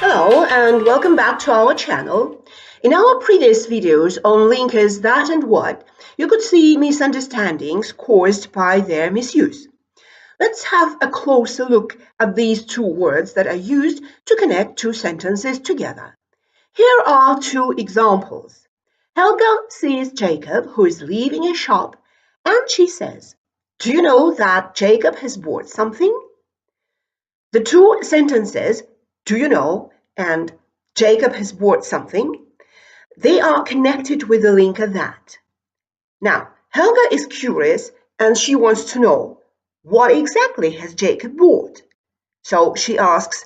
Hello and welcome back to our channel. In our previous videos on linkers that and what, you could see misunderstandings caused by their misuse. Let's have a closer look at these two words that are used to connect two sentences together. Here are two examples. Helga sees Jacob, who is leaving a shop, and she says, "Do you know that Jacob has bought something?" The two sentences, "Do you know?" and "Jacob has bought something," they are connected with the linker that. Now, Helga is curious and she wants to know, what exactly has Jacob bought? So she asks,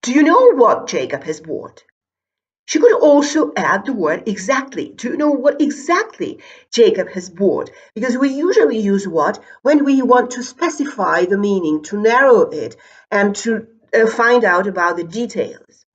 "Do you know what Jacob has bought?" She could also add the word exactly. Do you know what exactly Jacob has bought? Because we usually use what when we want to specify the meaning, to narrow it, and to find out about the details.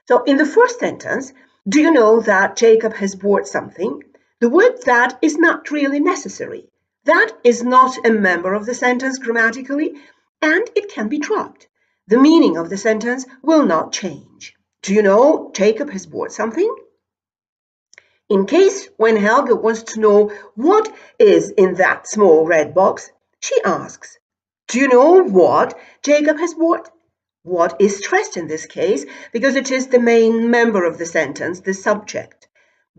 So in the first sentence, "Do you know that Jacob has bought something?" The word "that" is not really necessary. That is not a member of the sentence grammatically, and it can be dropped. The meaning of the sentence will not change. Do you know Jacob has bought something? In case when Helga wants to know what is in that small red box, she asks, "Do you know what Jacob has bought?" What is stressed in this case because it is the main member of the sentence, the subject.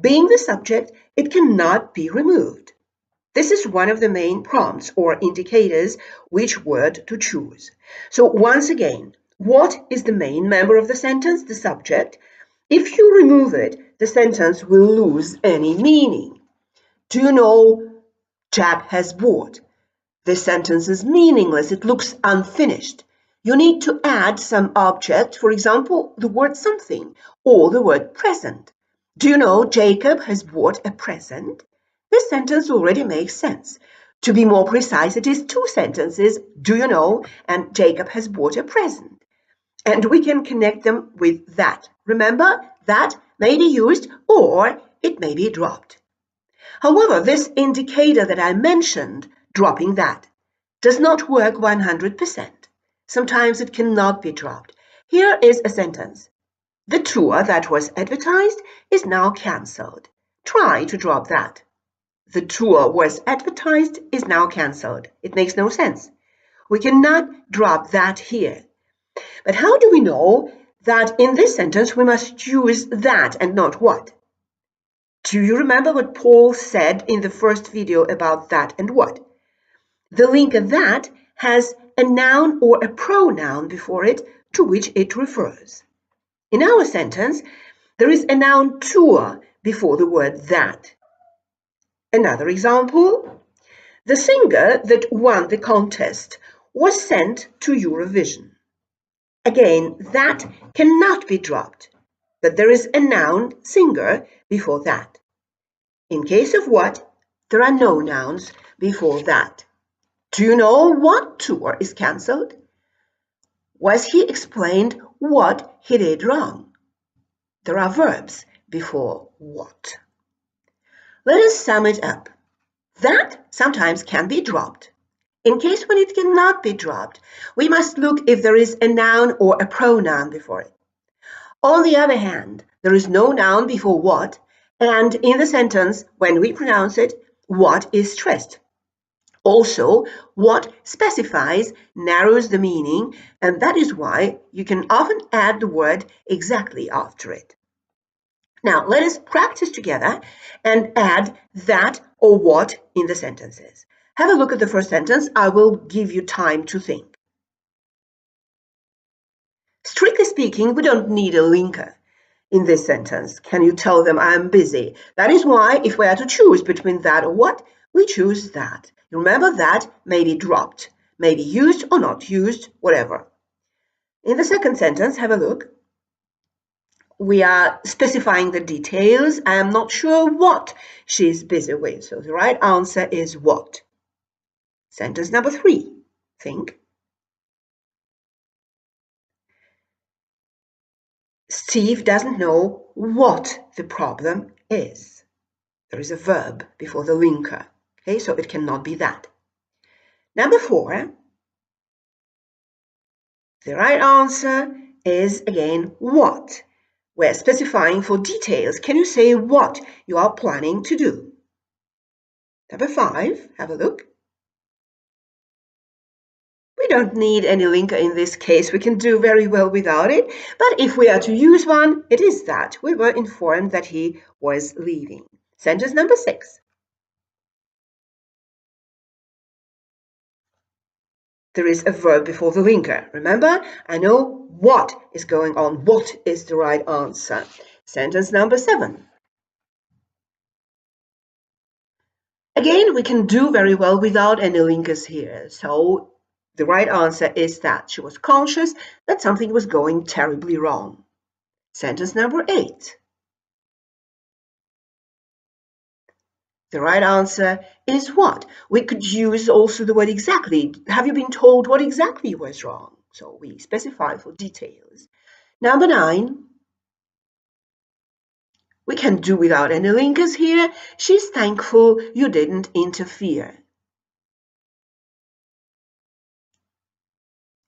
Being the subject, it cannot be removed. This is one of the main prompts or indicators which word to choose. So once again, what is the main member of the sentence, the subject? If you remove it, the sentence will lose any meaning. Do you know Jack has bought? This sentence is meaningless. It looks unfinished. You need to add some object, for example, the word something or the word present. Do you know Jacob has bought a present? This sentence already makes sense. To be more precise, it is two sentences, "Do you know?" and "Jacob has bought a present." And we can connect them with that. Remember, that may be used or it may be dropped. However, this indicator that I mentioned, dropping that, does not work 100%. Sometimes it cannot be dropped. Here is a sentence. The tour that was advertised is now cancelled. Try to drop that. The tour was advertised is now cancelled. It makes no sense. We cannot drop that here. But how do we know that in this sentence we must use that and not what? Do you remember what Paul said in the first video about that and what? The linker that has a noun or a pronoun before it to which it refers. In our sentence, there is a noun tour before the word that. Another example, the singer that won the contest was sent to Eurovision. Again, that cannot be dropped, but there is a noun singer before that. In case of what, there are no nouns before that. Do you know what tour is cancelled? Was he explained what he did wrong? There are verbs before what. Let us sum it up. That sometimes can be dropped. In case when it cannot be dropped, we must look if there is a noun or a pronoun before it. On the other hand, there is no noun before what, and in the sentence, when we pronounce it, what is stressed. Also, what specifies narrows the meaning, and that is why you can often add the word exactly after it. Now, let us practice together and add that or what in the sentences. Have a look at the first sentence. I will give you time to think. Strictly speaking, we don't need a linker in this sentence. Can you tell them I'm busy? That is why if we are to choose between that or what, we choose that. Remember that may be dropped, may be used or not used, whatever. In the second sentence, have a look. We are specifying the details. I am not sure what she's busy with. So the right answer is what. Sentence number 3. Think. Steve doesn't know what the problem is. There is a verb before the linker. Okay, so it cannot be that. Number 4. The right answer is again what. We're specifying for details. Can you say what you are planning to do? Number 5, have a look. We don't need any linker in this case. We can do very well without it. But if we are to use one, it is that. We were informed that he was leaving. Sentence number 6. There is a verb before the linker. Remember, I know what is going on. What is the right answer? Sentence number 7. Again, we can do very well without any linkers here. So the right answer is that she was conscious that something was going terribly wrong. Sentence number 8. The right answer is what? We could use also the word exactly. Have you been told what exactly was wrong? So we specify for details. Number 9. We can do without any linkers here. She's thankful you didn't interfere.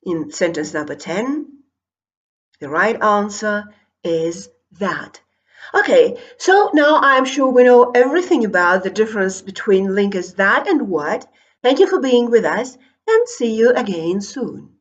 In sentence number 10, the right answer is that. Okay, so now I'm sure we know everything about the difference between linkers that and what. Thank you for being with us and see you again soon.